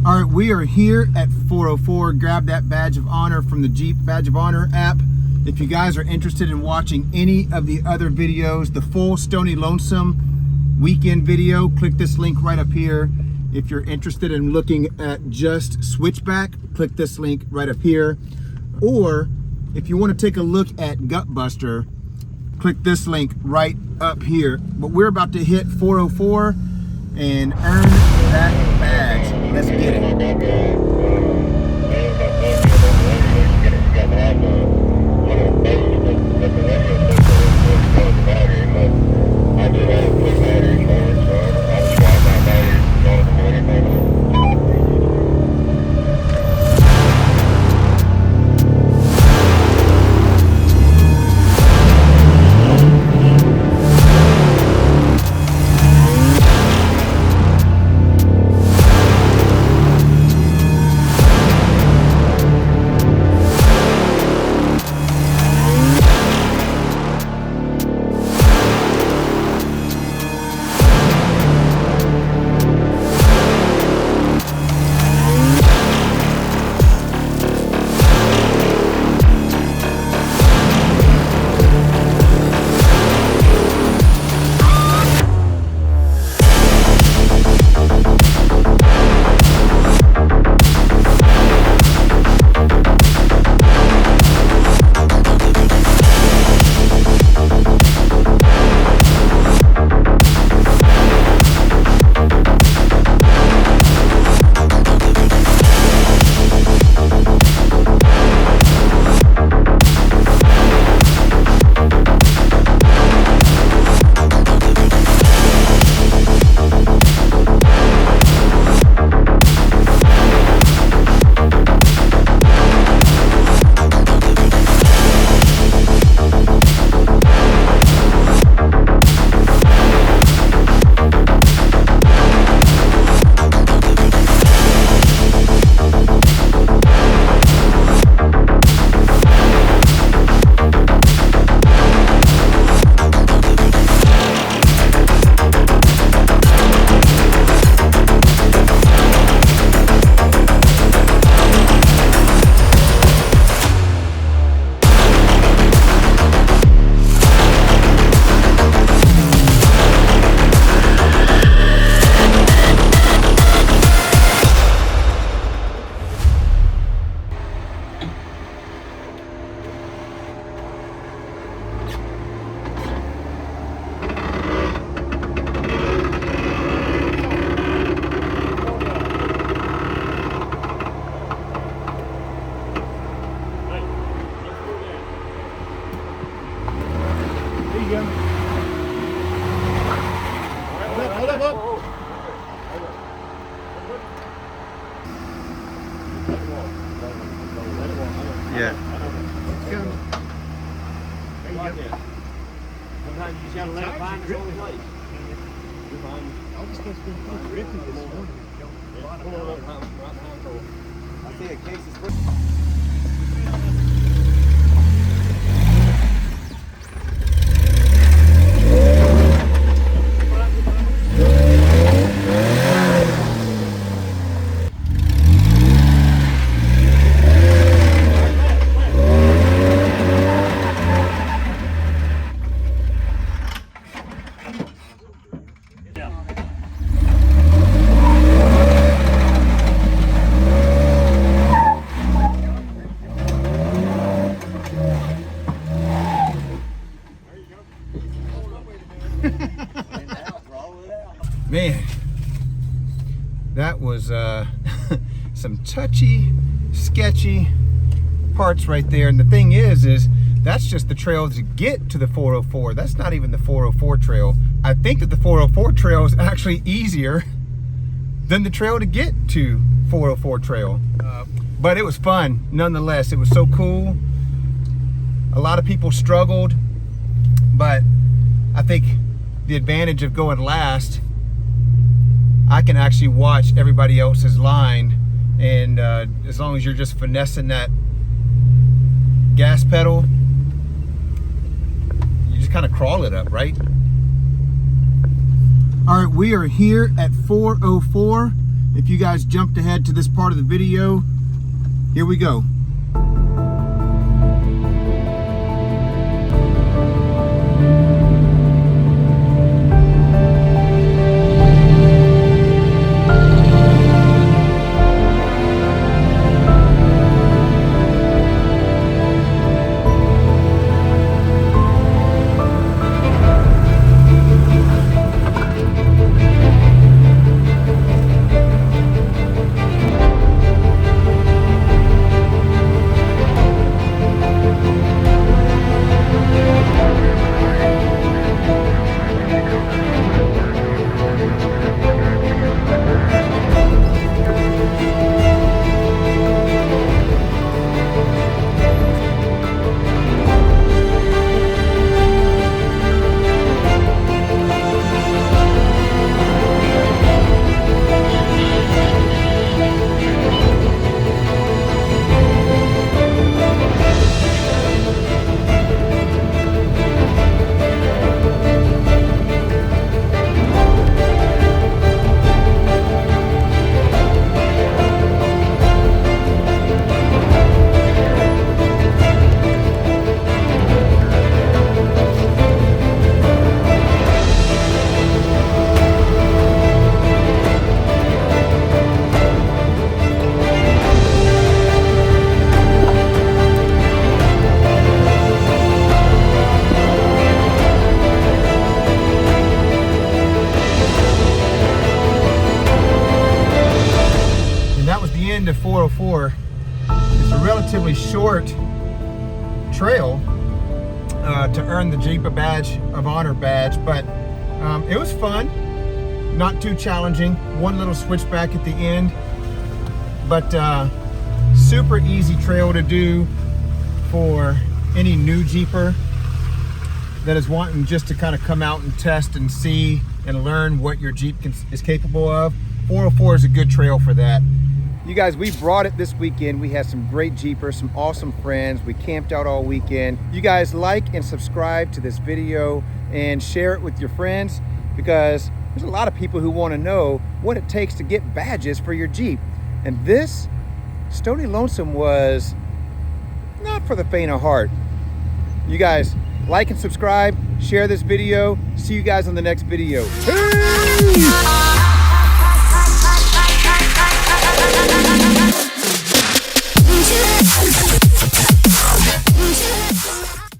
All right, we are here at 404. Grab that badge of honor from the Jeep Badge of Honor app. If you guys are interested in watching any of the other videos, the full Stony Lonesome weekend video, click this link right up here. If you're interested in looking at just Switchback, click this link right up here. Or if you want to take a look at Gutbuster, click this link right up here. But we're about to hit 404 and earn that badge. Let's get it. Yeah. Sometimes you just gotta let it find its own place. I'm just supposed to be gripping this morning. I see a case is Man, that was some touchy, sketchy parts right there. And the thing is that's just the trail to get to the 404. That's not even the 404 trail. I think that the 404 trail is actually easier than the trail to get to 404 trail. But it was fun nonetheless. It was so cool. A lot of people struggled, but I think the advantage of going last, I can actually watch everybody else's line, and as long as you're just finessing that gas pedal, you just kind of crawl it up, right? All right, we are here at 404, If you guys jumped ahead to this part of the video, here we go. End of 404. It's a relatively short trail to earn the Jeep Badge of Honor badge, but it was fun, not too challenging. One little switchback at the end, but super easy trail to do for any new Jeeper that is wanting just to kind of come out and test and see and learn what your Jeep is capable of. 404 is a good trail for that. You guys, we brought it this weekend. We had some great Jeepers, some awesome friends. We camped out all weekend. You guys like and subscribe to this video and share it with your friends, because there's a lot of people who want to know what it takes to get badges for your Jeep. And this Stony Lonesome was not for the faint of heart. You guys like and subscribe, share this video. See you guys on the next video. Peace!